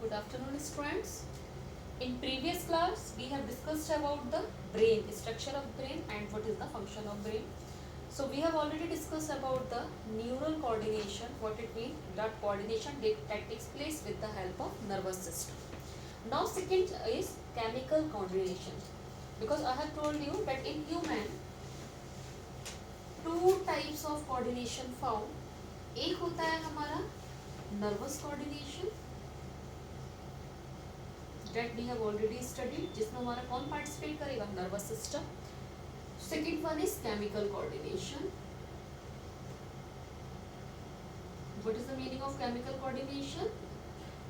Good afternoon, students. In previous class, we have discussed about the brain, structure of brain, and what is the function of brain. So we have already discussed about the neural coordination, what it means, that coordination that takes place with the help of nervous system. Now second is chemical coordination, because I have told you that in human two types of coordination found. एक होता है हमारा nervous coordination that we have already studied, जिसमें हमारा कौन participate करेगा, nervous system. Second one is chemical coordination. What is the meaning of chemical coordination?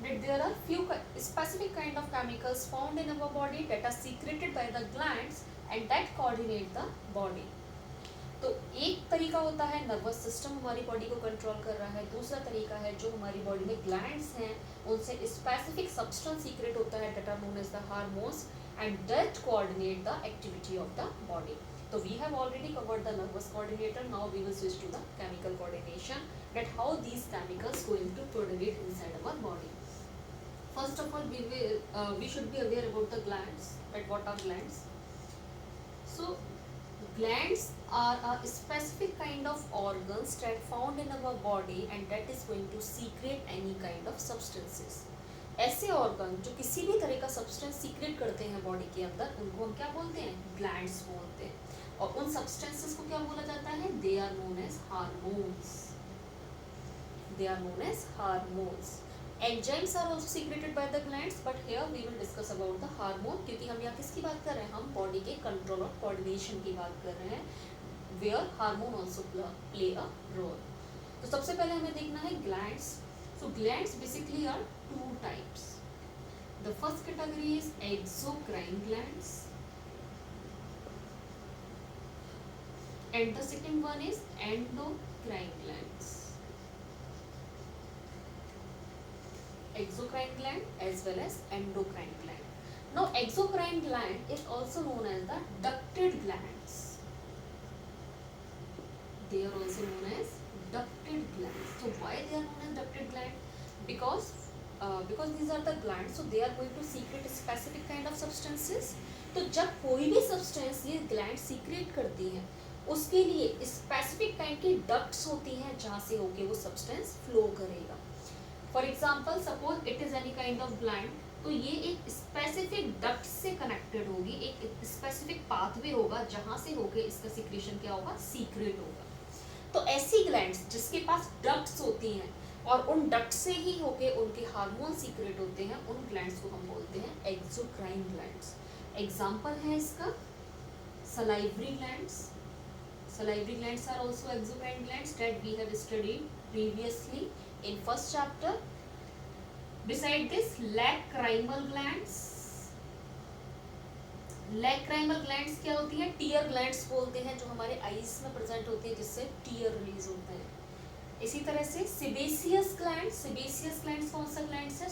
That there are few specific kind of chemicals found in our body that are secreted by the glands and that coordinate the body. तो एक तरीका होता है nervous system हमारी body को control कर रहा है, दूसरा तरीका है जो हमारी बॉडी में ग्लैंड्स हैं उनसे स्पेसिफिक सब्सटेंस सीक्रेट होता है that are known as the hormones and that coordinate the activity of the body. So we have already covered the nervous coordinator. Now we will switch to the chemical coordination, that how these chemicals going to coordinate inside our body. First of all, we should be aware about the glands. That what are glands? So glands are a specific kind of organs that found in our body and that is going to secrete any kind of substances. ऐसे organ जो किसी भी तरह का substance secret करते हैं body के अंदर, उनको हम क्या बोलते हैं, ग्लैंड्स बोलते हैं. और उन सब्सटेंसेस को क्या बोला जाता है, they are known as hormones. They are known as hormones. Enzymes are also secreted by the glands, but here we will discuss about the hormone, क्योंकि हम यहाँ किसकी बात कर रहे हैं, हम बॉडी के कंट्रोल और कोऑर्डिनेशन की बात कर रहे हैं, where hormone also play a role. तो सबसे पहले हमें देखना है glands. So glands basically are two types. The first category is exocrine glands and the second one is endocrine glands. Exocrine gland as well as endocrine gland. Now exocrine gland is also known as the ducted glands. They are also known as ducted glands. So why they are known as ducted gland? Because these are the glands, so they are going to secrete specific kind of substances. तो जब कोई भी substance ये gland secrete करती है, उसके लिए specific kind की ducts होती हैं जहाँ से होके वो substance flow करेगा. For example, suppose it is any kind of gland, तो ये एक specific duct से connected होगी, एक specific pathway होगा जहाँ से होके इसका secretion क्या होगा, secrete होगा. तो ऐसी ग्लैंड्स जिसके पास डक्ट्स होती हैं और उन डक्ट से ही होके उनके हार्मोन सीक्रेट होते हैं, उन ग्लैंड्स को हम बोलते हैं एक्सोक्राइन ग्लैंड्स. एग्जांपल है इसका salivary glands. Salivary glands are also exocrine glands that we have studied previously in first chapter. Beside this lacrimal glands. Lacrimal glands क्या होती है, टीयर ग्लैंड्स बोलते हैं, जो हमारे आईज में प्रेजेंट होती है जिससे टीयर रिलीज होते हैं. इसी तरह से सिबेसियस ग्लैंड्स. सिबेसियस ग्लैंड्स कौन सा ग्लैंड्स है,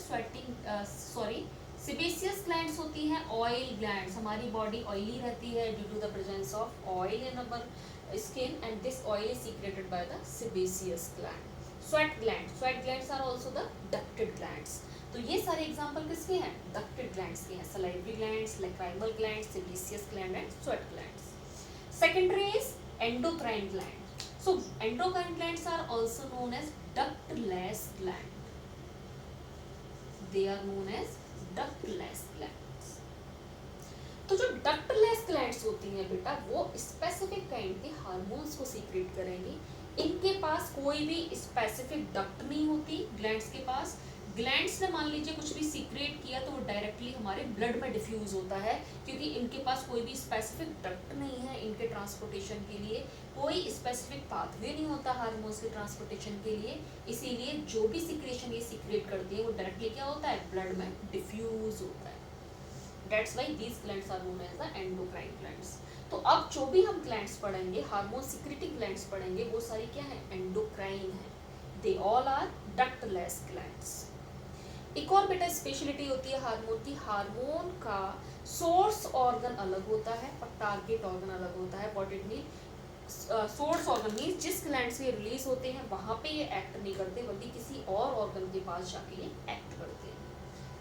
सिबेसियस ग्लैंड्स होती हैं ऑयल ग्लैंड्स. हमारी बॉडी ऑयली रहती है due to the presence of oil in our skin and this oil is secreted by the sebaceous gland. Sweat glands are also the ducted glands. तो ये सारे example किसके हैं, डक्टेड ग्लैंड्स के हैं. Salivary glands, lacrimal glands, sebaceous gland and sweat glands. Secondary is endocrine gland. So endocrine glands are also known as ductless gland. They are known as ductless glands. तो जो ductless glands होती हैं बेटा, वो specific kind के hormones को secrete करेंगी. इनके पास कोई भी स्पेसिफिक डक्ट नहीं होती ग्लैंड्स के पास. ग्लैंड्स ने मान लीजिए कुछ भी सीक्रेट किया तो वो डायरेक्टली हमारे ब्लड में डिफ्यूज होता है, क्योंकि इनके पास कोई भी स्पेसिफिक डक्ट नहीं है इनके ट्रांसपोर्टेशन के लिए, कोई स्पेसिफिक पाथवे नहीं होता हार्मोन्स के ट्रांसपोर्टेशन के लिए. इसीलिए जो भी सीक्रेशन ये सीक्रेट करती है वो डायरेक्टली क्या होता है, ब्लड में डिफ्यूज होता है. That's why these glands are known as the endocrine glands. तो अब जो भी हम ग्लैंड्स पढ़ेंगे, हार्मोन सीक्रेटिंग ग्लैंड्स पढ़ेंगे, वो सारी क्या है, एंडोक्राइन है. They all are ductless glands. एक और बेटा स्पेशलिटी होती है हार्मोन की. हार्मोन का सोर्स ऑर्गन अलग होता है और टारगेट ऑर्गन अलग होता है. What it mean, source organ means जिस ग्लैंड से रिलीज होते हैं वहाँ पे ये एक्ट नहीं करते, बल्कि किसी और ऑर्गन के पास जाके ये एक्ट करते हैं.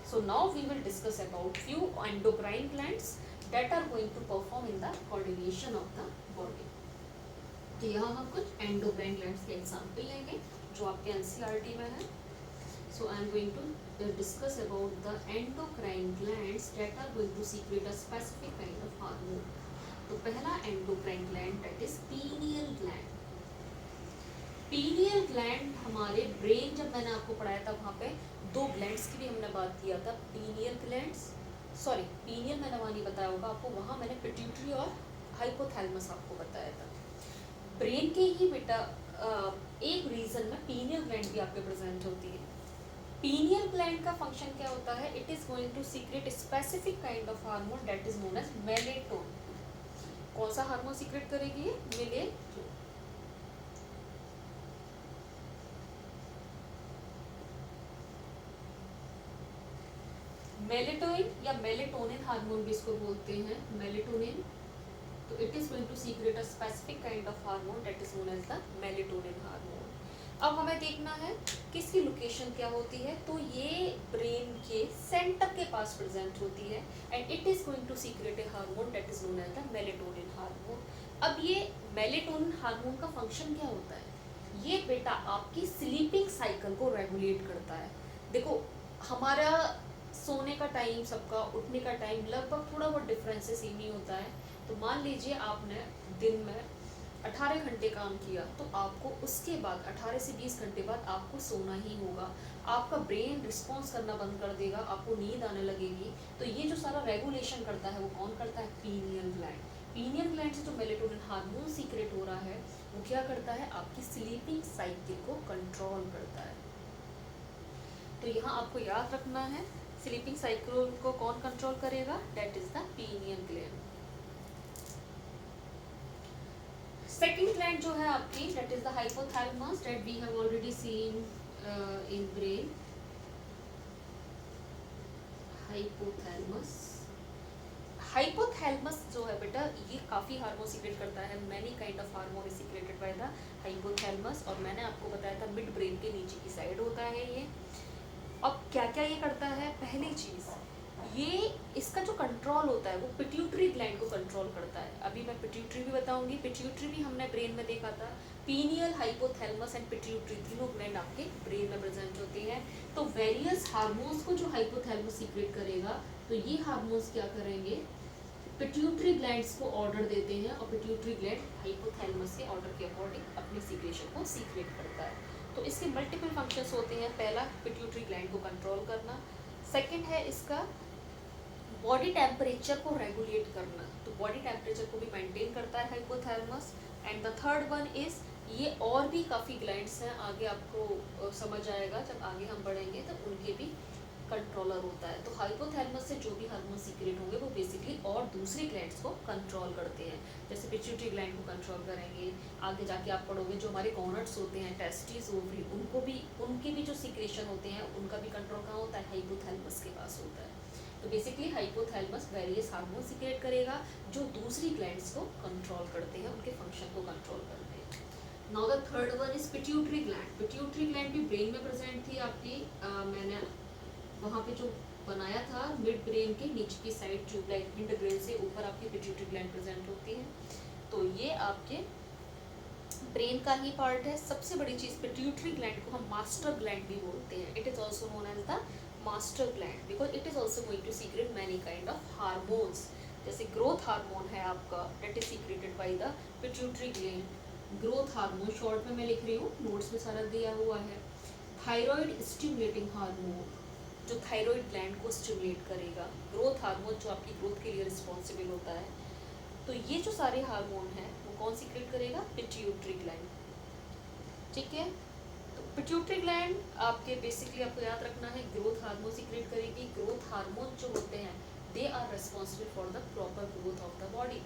So now we will discuss about few endocrine glands that are going to perform in the coordination of the body. तो यहाँ हम कुछ एंडोक्राइन ग्लैंड्स के एग्जाम्पल लेंगे जो आपके एनसीईआरटी में है. So I am going to discuss about the endocrine glands that are going to secrete a specific kind of hormone. तो पहला endocrine gland that is pineal gland. Pineal gland हमारे brain, जब मैंने आपको पढ़ाया था वहाँ पे दो ग्लैंड्स की भी हमने बात किया था, पीनियल ग्लैंड्स, सॉरी पीनियल मैंने वहाँ नहीं बताया होगा आपको, वहाँ मैंने पिट्यूटरी और हाइपोथैलेमस आपको बताया था. ब्रेन के ही बेटा एक रीजन में पीनियल ग्लैंड भी आपके प्रेजेंट होती है. पीनियल ग्लैंड का फंक्शन क्या होता है? It is going to secrete specific kind of hormone that is known as melatonin. कौन सा हार्मोन सीक्रेट करेगी? मेलेटोनिन. मेलेटोनिन या मेलेटोनिन हार्मोन भी इसको बोलते हैं, मेलेटोनिन. तो it is going to secrete a specific kind of hormone that is known as the melatonin hormone. अब हमें देखना है कि इसकी लोकेशन क्या होती है. तो ये ब्रेन के सेंटर के पास प्रेजेंट होती है and it is going to secrete a hormone that is known as the melatonin hormone. अब ये मेलेटोनिन हार्मोन का फंक्शन क्या होता है? ये बेटा आपकी स्लीपिंग साइकिल को रेगुलेट करता है. देखो हमारा सोने का टाइम, सबका उठने का टाइम लगभग थोड़ा बहुत डिफरेंसेस ही नहीं होता है. तो मान लीजिए आपने दिन में 18 घंटे काम किया तो आपको उसके बाद 18 से 20 घंटे बाद आपको सोना ही होगा. आपका ब्रेन रिस्पॉन्स करना बंद कर देगा, आपको नींद आने लगेगी. तो ये जो सारा रेगुलेशन करता है वो कौन करता है? Pineal gland. पीनियल ग्लैंड से जो मेलेटोनिन हार्मोन सीक्रेट हो रहा है वो क्या करता है? आपकी स्लीपिंग साइकिल को कंट्रोल करता है. तो यहाँ आपको याद रखना है स्लीपिंग साइकिल को कौन कंट्रोल करेगा? That is the pineal gland. Second gland जो है आपकी that is the hypothalamus that we have already seen in brain. Hypothalamus. Hypothalamus जो है बेटा ये काफ़ी हार्मोन सीक्रेट करता है. Many kind of hormone is secreted by the hypothalamus. और मैंने आपको बताया था मिड ब्रेन के नीचे की साइड होता है ये. अब क्या क्या ये करता है? पहली चीज़ ये इसका जो कंट्रोल होता है वो पिट्यूटरी ग्लैंड को कंट्रोल करता है. अभी मैं पिट्यूटरी भी बताऊंगी. पिट्यूटरी भी हमने ब्रेन में देखा था. पीनियल, हाइपोथैलेमस एंड पिट्यूटरी तीनों ग्लैंड आपके ब्रेन में प्रेजेंट होती हैं. तो वेरियस हार्मोन्स को जो हाइपोथैलेमस सीक्रेट करेगा तो ये हार्मोन्स क्या करेंगे? पिट्यूटरी ग्लैंड्स को ऑर्डर देते हैं और पिट्यूटरी ग्लैंड हाइपोथैलेमस के ऑर्डर के अकॉर्डिंग अपनी सीक्रेशन को सीक्रेट करता है. तो इसके मल्टीपल फंक्शंस होते हैं. पहला पिट्यूटरी ग्लैंड को कंट्रोल करना. सेकंड है इसका बॉडी टेम्परेचर को रेगुलेट करना. तो बॉडी टेम्परेचर को भी मेंटेन करता है hypothalamus. And the third one is ये और भी काफ़ी ग्लैंड्स हैं, आगे आपको समझ आएगा जब आगे हम बढ़ेंगे तो उनके भी कंट्रोलर होता है. तो हाइपोथैलेमस से जो भी हार्मोन सीक्रेट होंगे वो बेसिकली और दूसरे ग्लैंड्स को कंट्रोल करते हैं. जैसे पिट्यूटरी ग्लैंड को कंट्रोल करेंगे. आगे जाके आप पढ़ोगे जो हमारे गॉनड्स होते हैं, टेस्टिस, ओवरी, उनको भी उनके भी जो सीक्रेशन होते हैं उनका भी कंट्रोल कहाँ होता है? हाइपोथैलेमस के पास होता है. तो basically hypothalamus various hormone secrete करेगा जो दूसरी ग्लैंड्स को कंट्रोल करते हैं, उनके फंक्शन को कंट्रोल करते हैं. Now the third one is pituitary gland. Pituitary gland भी ब्रेन में प्रेजेंट थी आपकी. मैंने वहाँ पे जो बनाया था मिड ब्रेन के नीचे की साइड ट्यूबलाइट मिड ब्रेन से ऊपर आपकी पिट्यूटरी ग्लैंड प्रेजेंट होती है. तो ये आपके ब्रेन का ही पार्ट है. सबसे बड़ी चीज़ पिट्यूटरी ग्लैंड को हम मास्टर ग्लैंड भी बोलते हैं. It is also known as the master gland because it is also going to secrete many kind of hormones. जैसे ग्रोथ हार्मोन है आपका that is secreted by the pituitary gland. Growth hormone short में मैं लिख रही हूँ, notes में सारा दिया हुआ है. थायराइड स्टिमुलेटिंग हार्मोन जो थायराइड ग्लैंड को स्टिमुलेट करेगा. ग्रोथ हार्मोन जो आपकी ग्रोथ के लिए रिस्पॉन्सिबल होता है. तो ये जो सारे हार्मोन हैं वो कौन सीक्रेट करेगा? Pituitary gland. ठीक है. तो पिट्यूटरी ग्लैंड आपके बेसिकली आपको याद रखना है ग्रोथ हार्मोन सीक्रेट करेगी. ग्रोथ हार्मोन जो होते हैं they are responsible for the proper growth of the body.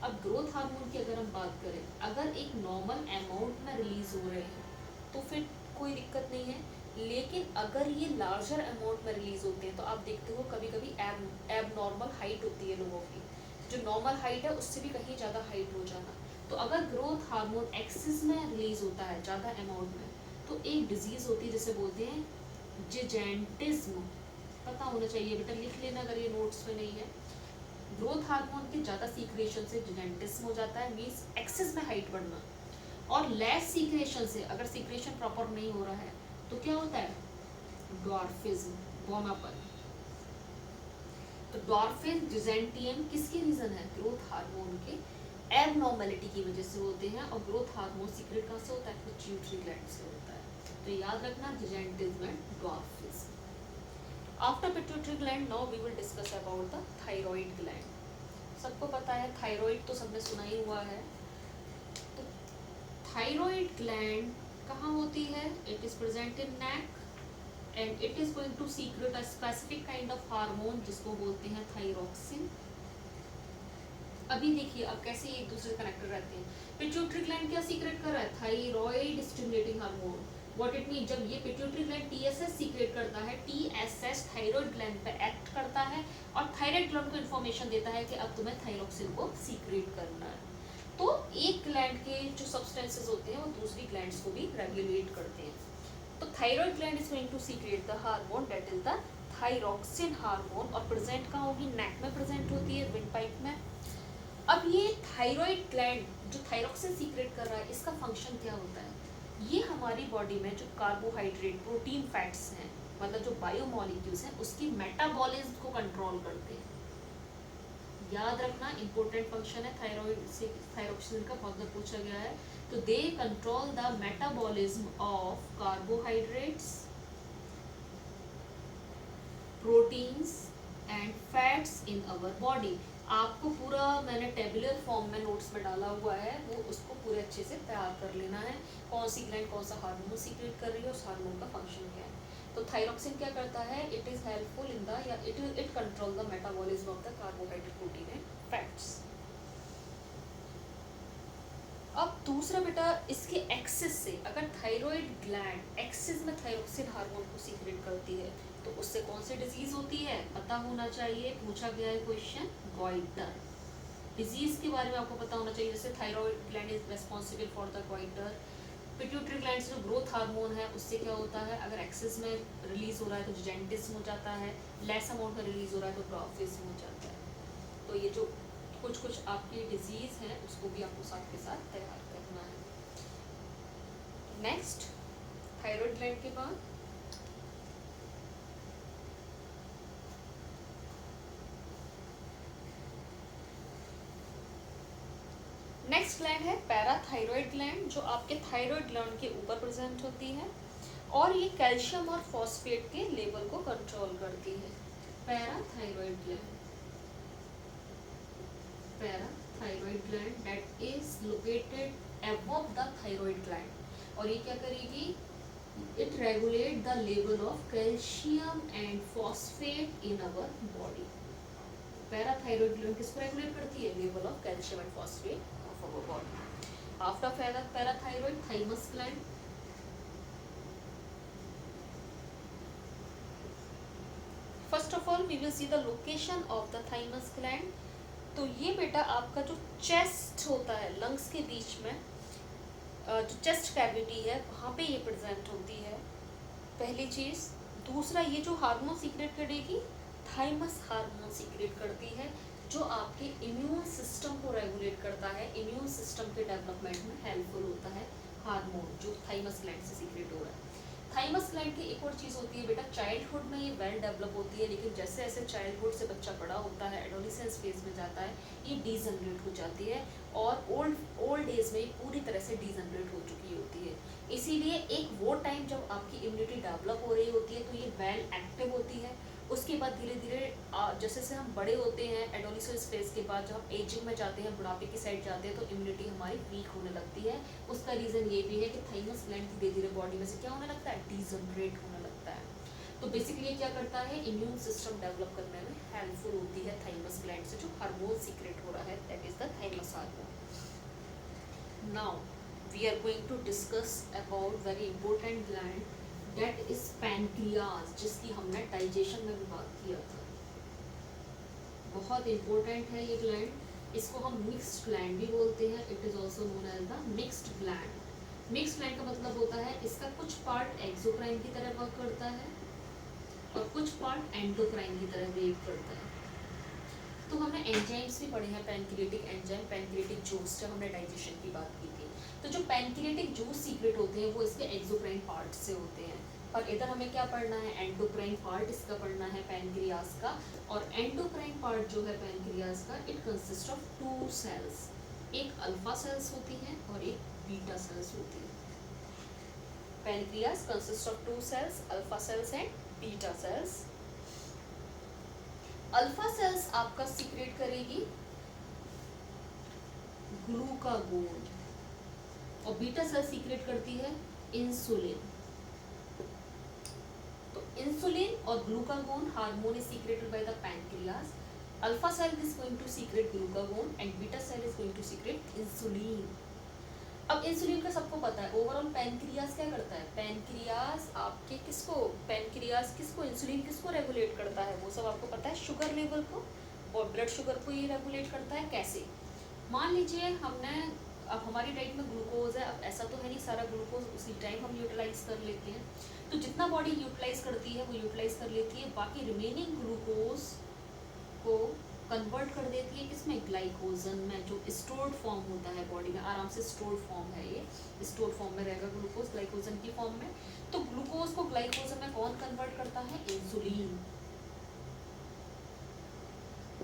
अब ग्रोथ हार्मोन की अगर हम बात करें, अगर एक नॉर्मल अमाउंट में रिलीज हो रहे हैं तो फिर कोई दिक्कत नहीं है. लेकिन अगर ये लार्जर अमाउंट में रिलीज होते हैं तो आप देखते हो कभी कभी एब नॉर्मल हाइट होती है लोगों की. जो नॉर्मल हाइट है उससे भी कहीं ज़्यादा हाइट हो जाना. तो अगर ग्रोथ हार्मोन एक्सेस में रिलीज होता है ज़्यादा अमाउंट में तो एक डिजीज़ होती है जिसे बोलते हैं जिजेंटिज्म. पता होना चाहिए बेटा, लिख लेना अगर ये नोट्स में नहीं है। ग्रोथ हार्मोन के ज़्यादा सीक्रेशन से जिजेंटिस्म हो जाता है, मीन्स एक्सेस में हाइट बढ़ना। और लेस सीक्रेशन से, अगर सीक्रेशन प्रॉपर नहीं हो रहा है तो क्या होता है, ड्वार्फिज्म, बौनापन। तो डॉर्फिन जिजेंटियम किसके रीजन है, ग्रोथ हार्मोन के एबनॉर्मेलिटी की वजह से होते हैं। और ग्रोथ हार्मोन सीक्रेट कहाँ से होता है, पिट्यूटरी ग्लैंड से होता है। तो याद रखना, gigantism and dwarfism. After pituitary gland now we will discuss about the thyroid gland. सबको पता है थायराइड तो सबने सुना ही हुआ है। तो थायराइड ग्लैंड कहाँ होती है, it is present in neck and it is going to secrete a specific kind of hormone जिसको बोलते हैं थायरोक्सिन। अभी देखिए अब कैसे एक दूसरे से कनेक्टेड रहते हैं। पिट्यूटरी ग्लैंड क्या सीक्रेट कर रहा है, thyroid stimulating hormone. What it mean, जब ये पिट्यूटरी ग्लैंड टीएसएस सीक्रेट करता है, टीएसएस थायराइड ग्लैंड पे एक्ट करता है और थायराइड ग्लैंड को इन्फॉर्मेशन देता है कि अब तुम्हें थायरोक्सिन को सीक्रेट करना है। तो एक ग्लैंड के जो सब्सटेंसेस होते हैं वो दूसरी ग्लैंड्स को भी रेगुलेट करते हैं। तो thyroid gland is going to secrete the hormone that is the thyroxine hormone. और प्रेजेंट कहाँ होगी, नेक में प्रेजेंट होती है, विंडपाइप में। अब ये थायराइड ग्लैंड जो थायरोक्सिन सीक्रेट कर रहा है, इसका फंक्शन क्या होता है, ये हमारी बॉडी में जो कार्बोहाइड्रेट, प्रोटीन, फैट्स हैं, मतलब जो बायोमॉलिक्यूल्स हैं, उसकी मेटाबॉलिज्म को कंट्रोल करते हैं। याद रखना, इंपॉर्टेंट फंक्शन है थायराइड से, थायरोक्सिन का बहुत बार पूछा गया है। तो they control the metabolism of carbohydrates, proteins and fats in our body. आपको पूरा मैंने टेबुलर फॉर्म में नोट्स में डाला हुआ है, वो उसको पूरे अच्छे से तैयार कर लेना है। कौन सी ग्लैंड कौन सा हार्मोन सीक्रेट कर रही है, उस हार्मोन का फंक्शन क्या है। तो थायरोक्सिन क्या करता है, it is helpful in the, या it control the metabolism of the carbohydrate, protein and fats. अब दूसरा बेटा, इसके एक्सेस से, अगर थायराइड ग्लैंड एक्सेस में थायरोक्सिन हार्मोन को सीक्रेट करती है तो उससे कौन सी डिजीज होती है, पता होना चाहिए, पूछा गया है क्वेश्चन, गॉइटर। डिजीज के बारे में आपको पता होना चाहिए, जैसे thyroid gland is responsible for the goitre. Pituitary gland से जो ग्रोथ हार्मोन है उससे क्या होता है, अगर एक्सेस में रिलीज हो रहा है तो जिजेंटिज्म हो जाता है, लेस अमाउंट में रिलीज हो रहा है तो ड्वार्फिज्म हो जाता है। तो ये जो कुछ कुछ आपकी डिजीज हैं उसको भी आपको साथ के साथ तैयार करना है। नेक्स्ट, थायराइड ग्लैंड के बाद नेक्स्ट ग्लैंड है पैराथायरॉयड ग्लैंड, जो आपके थायराइड ग्लैंड के ऊपर प्रेजेंट होती है और ये कैल्शियम और फॉस्फेट के लेवल को कंट्रोल करती है। Parathyroid gland, parathyroid gland that is located above the thyroid gland. और ये क्या करेगी, it regulate the level of calcium and phosphate in our body. Parathyroid gland किसको रेगुलेट करती है, level of calcium and phosphate of our body. After parathyroid, thymus gland. First of all, we will see the location of the thymus gland. तो ये बेटा आपका जो chest होता है, लंग्स के बीच में जो चेस्ट कैविटी है, वहाँ पे ये प्रेजेंट होती है, पहली चीज़। दूसरा, ये जो हार्मोन सीक्रेट करेगी, थाइमस हार्मोन सीक्रेट करती है, जो आपके इम्यून सिस्टम को रेगुलेट करता है, इम्यून सिस्टम के डेवलपमेंट में हेल्पफुल होता है हार्मोन, जो थाइमस ग्लैंड से सीक्रेट हो रहा है। थाइमस ग्लैंड की एक और चीज़ होती है बेटा, चाइल्डहुड में ये वेल डेवलप होती है, लेकिन जैसे जैसे चाइल्डहुड से बच्चा बड़ा होता है, एडोलेसेंस फेज में जाता है, ये डीजनरेट हो जाती है और ओल्ड एज में पूरी तरह से डीजनरेट हो चुकी होती है। इसीलिए एक वो टाइम जब आपकी इम्यूनिटी डेवलप हो रही होती है तो ये वेल एक्टिव होती है। उसके बाद धीरे धीरे जैसे जैसे हम बड़े होते हैं, एडोलेसेंस फेज के बाद जब हम एजिंग में जाते हैं, बुढ़ापे की साइड जाते हैं, तो इम्यूनिटी हमारी वीक होने लगती है। उसका रीज़न ये भी है कि थाइमस ग्लैंड धीरे धीरे बॉडी में से क्या होने लगता है, डीजनरेट होने लगता है। तो बेसिकली ये क्या करता है, इम्यून सिस्टम डेवलप करने में हेल्पफुल होती है थाइमस ग्लैंड से, जो हार्मोन सीक्रेट हो रहा है, that is the thymus hormone. Now we are going to discuss about very important gland, that is pancreas, जिसकी हमने डाइजेशन में भी बात किया था। बहुत इंपॉर्टेंट है ये ग्लैंड, इसको हम मिक्स्ड ग्लैंड भी बोलते हैं, it is also known as the mixed gland. Mixed gland का मतलब होता है इसका कुछ पार्ट एक्सोक्राइन की तरह वर्क करता है और कुछ पार्ट एंडोक्राइन की तरह बिहेव करता है। तो हमने एंजाइम्स भी पढ़े हैं, पैनक्रिएटिक एंजाइम, पैनक्रिएटिक जूस, जब हमने डाइजेशन की बात की थी। तो जो पैनक्रिएटिक जूस सीक्रेट होते हैं वो इसके एक्सोक्राइन पार्ट से होते हैं। पर इधर हमें क्या पढ़ना है, एंडोक्राइन पार्ट इसका पढ़ना है पैनक्रियास का। और एंडोक्राइन पार्ट जो है पैनक्रियास का, इट कंसिस्ट ऑफ 2 सेल्स, एक अल्फा सेल्स होती हैं और एक बीटा सेल्स होती है। Pancreas consist of 2 cells, alpha cells and beta cells. Alpha cells आपका सीक्रेट करेगी ग्लूकागोन और बीटा सेल सीक्रेट करती है इंसुलिन। तो इंसुलिन और glucagon hormone is secreted by the pancreas. Alpha cell is going to secrete glucagon and beta cell is going to secrete insulin. अब insulin का सबको पता है। ओवरऑल पैनक्रियास क्या करता है, पैनक्रियास आपके किसको इंसुलिन किसको रेगुलेट करता है, वो सब आपको पता है, शुगर लेवल को और ब्लड शुगर को ये रेगुलेट करता है। कैसे, मान लीजिए हमने, अब हमारी डाइट में ग्लूकोज है, अब ऐसा तो है नहीं सारा ग्लूकोज उसी टाइम हम यूटिलाइज कर लेते हैं, तो जितना बॉडी यूटिलाइज करती है वो यूटिलाइज कर लेती है, बाकी रिमेनिंग ग्लूकोज को कन्वर्ट कर देती है किसमें, ग्लाइकोजन में, जो स्टोर्ड फॉर्म होता है बॉडी में, आराम से स्टोर्ड फॉर्म है, ये स्टोर्ड फॉर्म में रहेगा ग्लूकोज, ग्लाइकोजन की फॉर्म में। तो ग्लूकोज को ग्लाइकोजन में कौन कन्वर्ट करता है, इंसुलिन।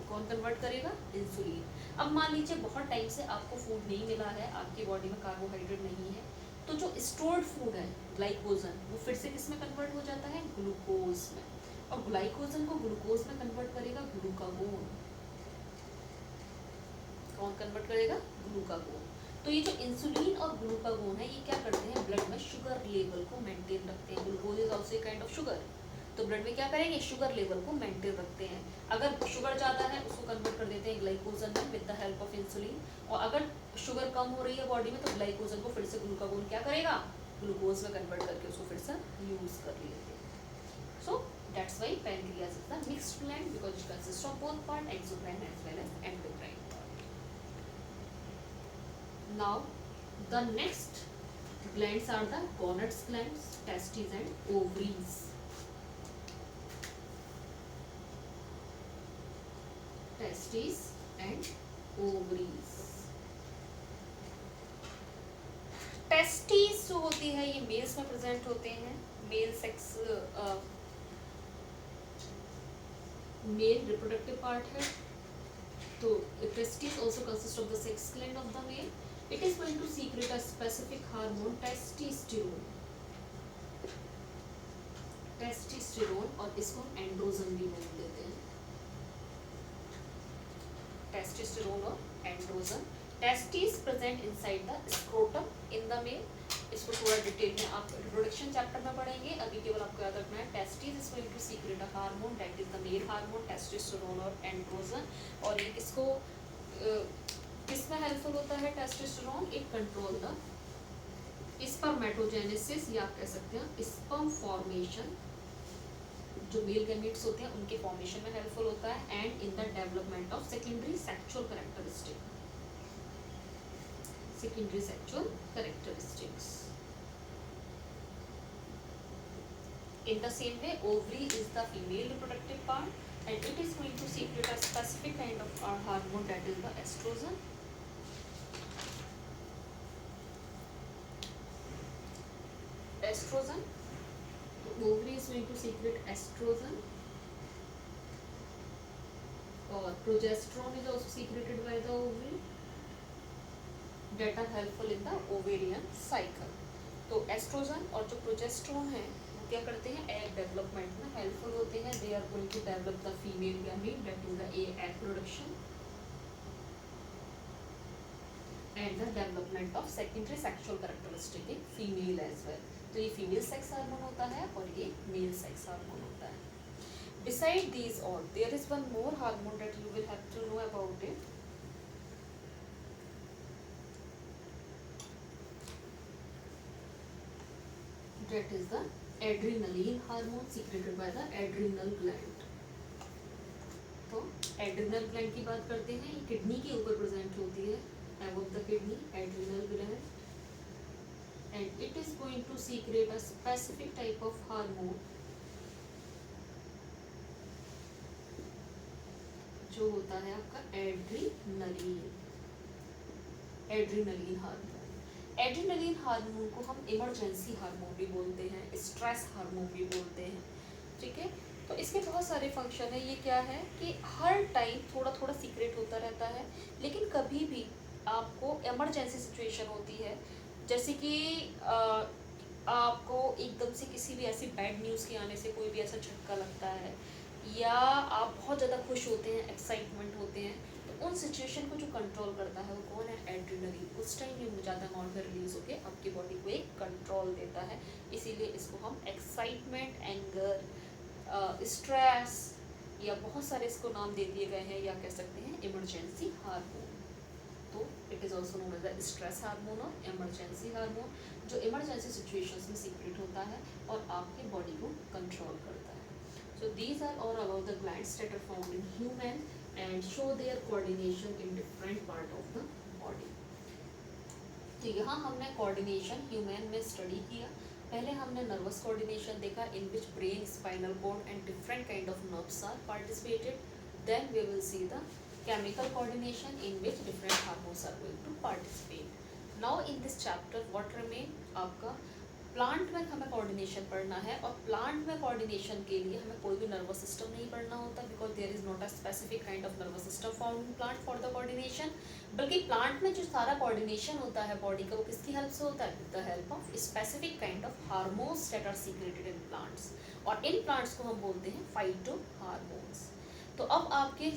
कौन कन्वर्ट करेगा, इंसुलिन। अब मान लीजिए बहुत टाइम से आपको फूड नहीं मिला है, आपकी बॉडी में कार्बोहाइड्रेट नहीं है, तो जो स्टोर्ड फूड है ग्लाइकोजन, वो फिर से किस में कन्वर्ट हो जाता है, ग्लूकोज में, और ग्लाइकोजन को ग्लूकोज में कन्वर्ट करेगा ग्लूकागोन। कौन कन्वर्ट करेगा, ग्लूकागोन। तो ये जो इंसुलिन और ग्लूकागोन है, ये क्या करते हैं, ब्लड में शुगर लेवल को मेंटेन रखते हैं। Glucose is also a kind of sugar, तो ब्लड में क्या करेंगे, शुगर लेवल को मेंटेन रखते हैं। अगर शुगर ज़्यादा है उसको कन्वर्ट कर देते हैं ग्लाइकोजन में with the help of insulin, और अगर शुगर कम हो रही है बॉडी में तो ग्लाइकोजन को फिर से ग्लूकागोन क्या करेगा, ग्लूकोज में कन्वर्ट करके उसको फिर से यूज कर लेते हैं। So that's why pancreas is the mixed gland, because it consist of both part, exocrine as well as endocrine. Now the next glands are the gonadal glands, testes and ovaries. Testes and ovaries. Testis जो होती है ये mails में present होते हैं, male sex, male reproductive part है। तो testis also consist of the sex gland of the male. It is going to secrete a specific hormone, testosterone, और इसको एंड्रोजन भी बोल देते हैं, टेस्टोस्टेरोन और androgen. Testis present inside the scrotum in the male. इसको थोड़ा डिटेल में आप रिप्रोडक्शन चैप्टर में पढ़ेंगे, अभी केवल आपको याद रखना है testis is going to secrete a hormone that is the male hormone, testosterone और एंड्रोजन। और ये किसको किसमें हेल्पफुल होता है, testosterone, it control the spermatogenesis, या आप कह सकते हैं स्पर्म फॉर्मेशन, जो मेल गैमेट्स होते हैं उनके फॉर्मेशन में हेल्पफुल होता है, and in the development of secondary sexual characteristics. In the same way, ovary is the female reproductive part, and it is going to secrete a specific kind of hormone, that is the estrogen. Estrogen. So ovary is going to secrete estrogen, or progesterone is also secreted by the ovary, that are helpful in the ovarian cycle. तो oestrogen और जो progesterone है वो क्या करते हैं, egg development में helpful होते हैं। They are going to develop the female gamete, that is the egg production and the development of secondary sexual characteristic in female as well. तो ये फीमेल सेक्स हार्मोन होता है और ये मेल सेक्स हार्मोन होता है। Beside these all, there is one more hormone that you will have to know about it. That is the adrenaline hormone secreted by the adrenal gland. तो adrenal gland की बात करते हैं, ये kidney के ऊपर प्रेजेंट होती है, above the kidney, adrenal gland, and it is going to secrete a specific type of hormone जो होता है आपका adrenaline, adrenaline hormone. Adrenaline hormone को हम इमरजेंसी हार्मोन भी बोलते हैं, स्ट्रेस हार्मोन भी बोलते हैं, ठीक है। तो इसके बहुत सारे फंक्शन है। ये क्या है कि हर टाइम थोड़ा थोड़ा सीक्रेट होता रहता है, लेकिन कभी भी आपको इमरजेंसी सिचुएशन होती है, जैसे कि आपको एकदम से किसी भी ऐसी बैड न्यूज़ के आने से कोई भी ऐसा झटका लगता है, या आप बहुत ज़्यादा खुश होते हैं, एक्साइटमेंट होते हैं, तो उन सिचुएशन को जो कंट्रोल करता है वो कौन है? एड्रेनलिन। उस टाइम ये ज़्यादा अमाउंट में रिलीज होकर आपकी बॉडी को एक कंट्रोल देता है, इसीलिए इसको हम एक्साइटमेंट, एंगर, स्ट्रेस या बहुत सारे इसको नाम दे दिए गए हैं, या कह सकते हैं इमरजेंसी हार्मोन। तो it is also known as the stress hormone और इमरजेंसी हार्मोन, जो इमरजेंसी सिचुएशंस में सीक्रेट होता है और आपकी बॉडी को कंट्रोल करता है। So these are all about the glands that are found in human and show their coordination in different part of the body. तो यहाँ हमने कोऑर्डिनेशन ह्यूमन में स्टडी किया। पहले हमने नर्वस कोऑर्डिनेशन देखा, in which brain, spinal cord and different kind of nerves are participated. Then we will see the chemical coordination in which different hormones are going to participate. Now in this chapter what remain, आपका plant में हमें coordination पढ़ना है, और plant में coordination के लिए हमें कोई भी नर्वस सिस्टम नहीं पढ़ना होता, because there is not a specific kind of nervous system found in plant for the coordination. बल्कि प्लांट में जो सारा कोऑर्डिनेशन होता है बॉडी का, वो किसकी हेल्प से होता है? With the help of specific kind of hormones that are secreted in plants, और इन प्लांट्स को हम बोलते हैं फाइटो हार्मोन्स। तो अब आपके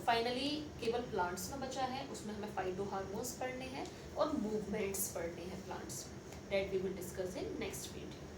फाइनली केवल प्लांट्स में बचा है, उसमें हमें फाइटो हार्मोन्स पढ़ने हैं और मूवमेंट्स पढ़ने हैं प्लांट्स में, that we will discuss in next video.